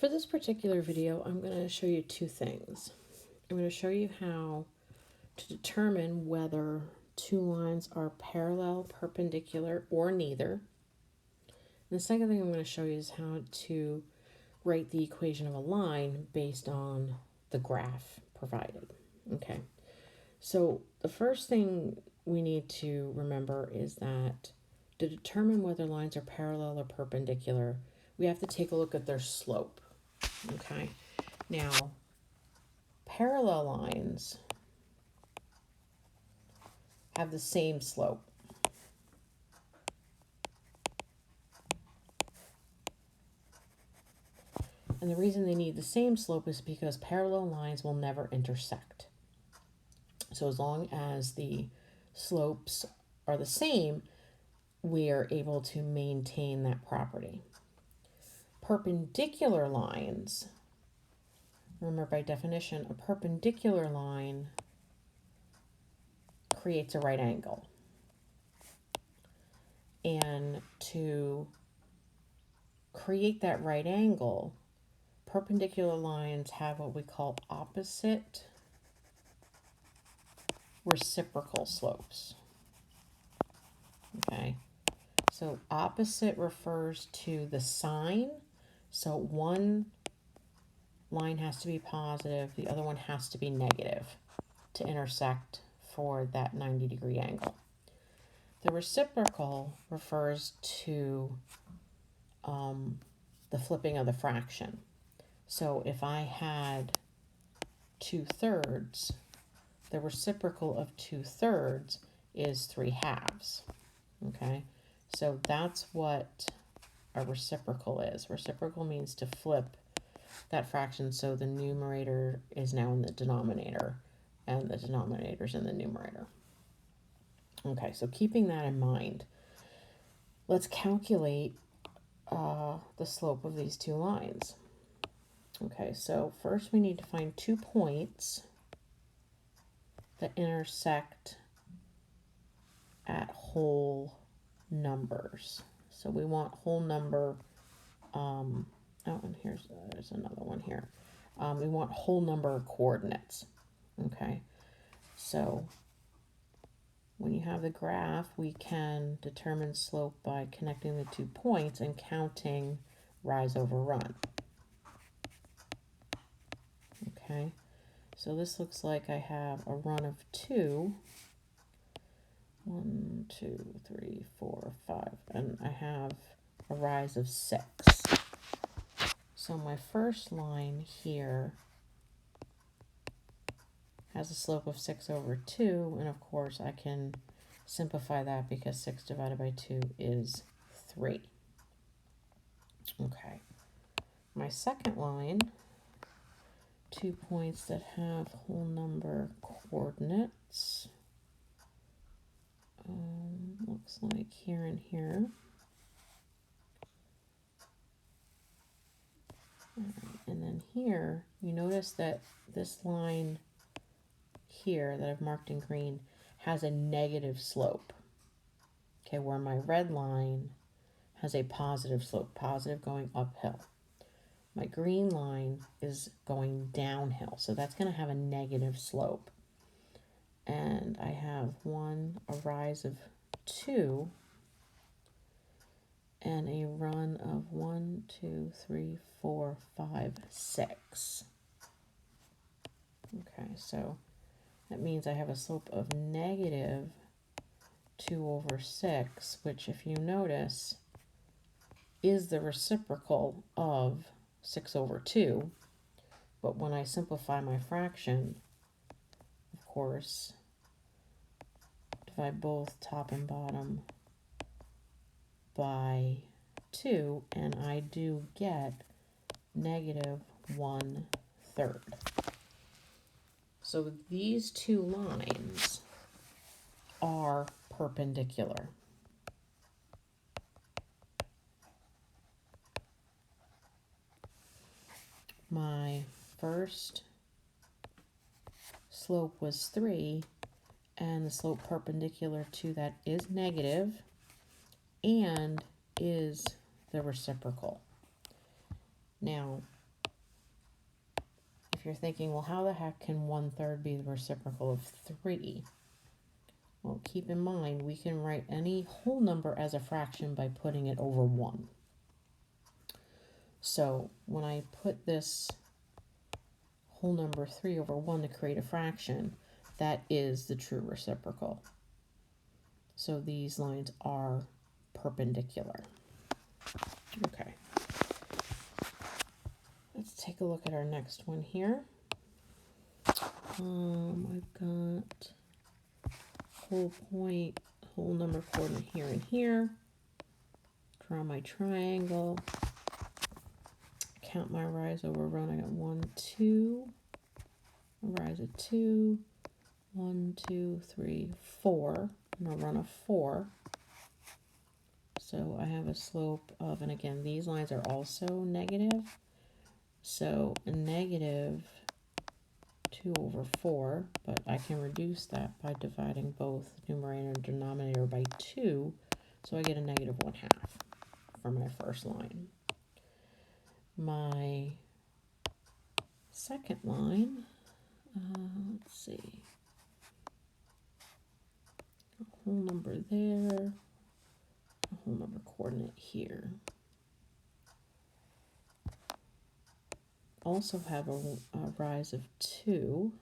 For this particular video, I'm going to show you two things. I'm going to show you how to determine whether two lines are parallel, perpendicular, or neither. And the second thing I'm going to show you is how to write the equation of a line based on the graph provided. Okay, so the first thing we need to remember is that to determine whether lines are parallel or perpendicular, we have to take a look at their slope. Okay, now parallel lines have the same slope. And the reason they need the same slope is because parallel lines will never intersect. So as long as the slopes are the same, we are able to maintain that property. Perpendicular lines, remember by definition, a perpendicular line creates a right angle. And to create that right angle, perpendicular lines have what we call opposite reciprocal slopes. Okay, so opposite refers to the sign. So one line has to be positive, the other one has to be negative to intersect for that 90-degree angle. The reciprocal refers to the flipping of the fraction. So if I had 2/3, the reciprocal of 2/3 is 3/2. Okay, so that's what a reciprocal is. Reciprocal means to flip that fraction so the numerator is now in the denominator and the denominator is in the numerator. Okay, so keeping that in mind, let's calculate the slope of these two lines. Okay, so first we need to find 2 points that intersect at whole numbers. So we want whole number, and there's another one here. We want whole number coordinates. Okay, so when you have the graph, we can determine slope by connecting the 2 points and counting rise over run. Okay, so this looks like I have a run of 2. 1, 2, 3, 4, 5, and I have a rise of 6. So my first line here has a slope of 6/2, and of course I can simplify that because 6 divided by 2 is 3. Okay, my second line, 2 points that have whole number coordinates, looks like here and here. And then here, you notice that this line here that I've marked in green has a negative slope. Okay, where my red line has a positive slope, positive going uphill. My green line is going downhill, so that's going to have a negative slope. And I have a rise of 2, and a run of 1, 2, 3, 4, 5, 6. Okay, so that means I have a slope of negative 2/6, which, if you notice, is the reciprocal of 6/2. But when I simplify my fraction, of course, divide both top and bottom by 2, and I do get negative 1/3. So these two lines are perpendicular. My first slope was 3, and the slope perpendicular to that is negative and is the reciprocal. Now, if you're thinking, well, how the heck can 1/3 be the reciprocal of 3? Well, keep in mind, we can write any whole number as a fraction by putting it over 1. So when I put this whole number 3 over 1 to create a fraction, that is the true reciprocal. So these lines are perpendicular. Okay. Let's take a look at our next one here. I've got whole point, whole number coordinate here and here. Draw my triangle. Count my rise over run. I got 1, 2. A rise of 2. 1, 2, 3, 4. And a run of 4. So I have a slope of, and again, these lines are also negative. So a negative 2 over 4, but I can reduce that by dividing both numerator and denominator by 2. So I get a negative 1/2 for my first line. My second line, let's see, a whole number there, a whole number coordinate here. Also have a rise of 2.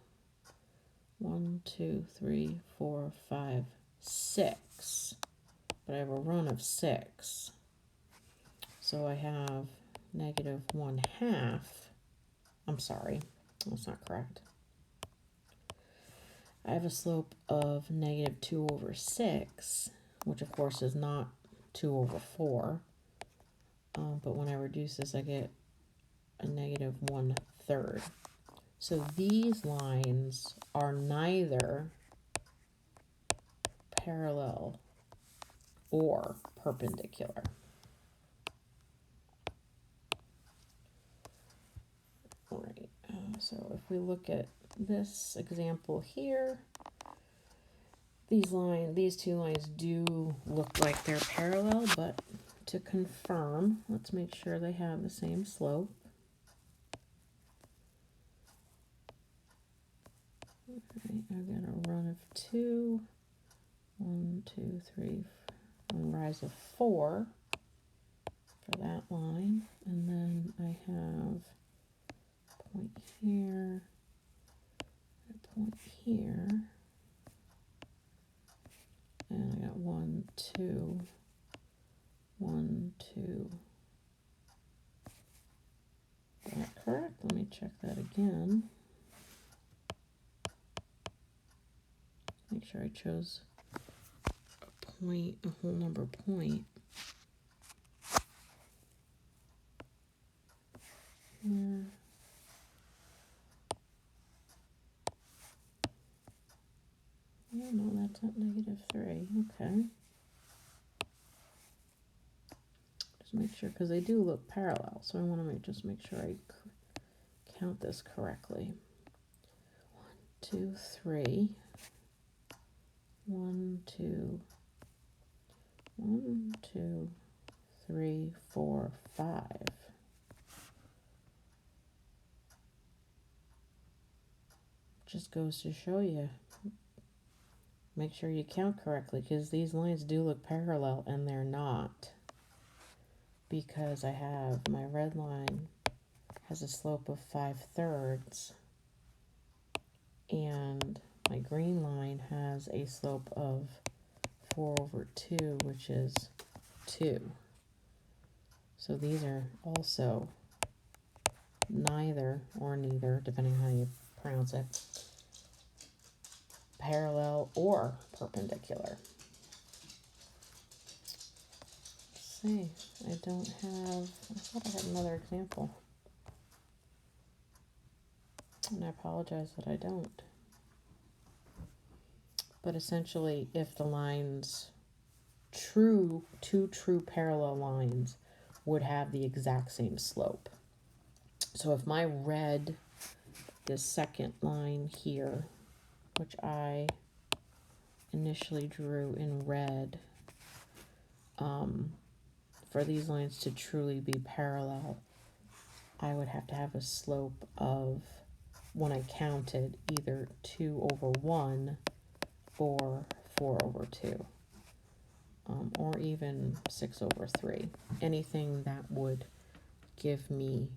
1, 2, 3, 4, 5, 6. But I have a run of 6. So I have negative 1/2. I'm sorry, that's not correct. I have a slope of negative 2 over 6, which of course is not 2 over 4. But when I reduce this, I get a negative 1/3. So these lines are neither parallel or perpendicular. All right, so if we look at this example here, these two lines do look like they're parallel, but to confirm, let's make sure they have the same slope. Right, I've got a run of 2, 1, 2, 3, and rise of 4 for that line, and then I have a point here, a point here, and I got 1, 2, 1, 2. Is that correct? Let me check that again. Make sure I chose a point, a whole number point. Here. Yeah, no, that's at negative 3. Okay. Just make sure, because they do look parallel, so I want to just make sure I count this correctly. 1, 2, 3. 1, 2, 1, 2, 3, 4, 5. Just goes to show you, make sure you count correctly, because these lines do look parallel and they're not, because I have my red line has a slope of 5/3 and my green line has a slope of 4 over 2, which is 2. So these are also neither or neither, depending on how you pronounce it, parallel or perpendicular. Let's see, I thought I had another example. And I apologize that I don't. But essentially, if the lines, two true parallel lines would have the exact same slope. So if my red, this second line here, which I initially drew in red, for these lines to truly be parallel, I would have to have a slope of when I counted either 2 over 1 or 4 over 2, or even 6 over 3. Anything that would give me,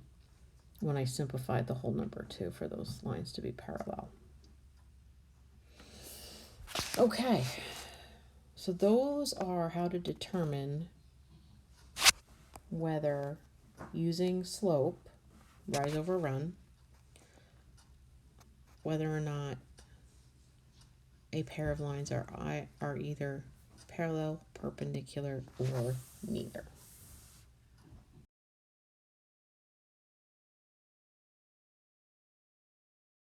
when I simplified the whole number too, for those lines to be parallel. Okay, so those are how to determine whether using slope, rise over run, whether or not a pair of lines are either parallel, perpendicular, or neither.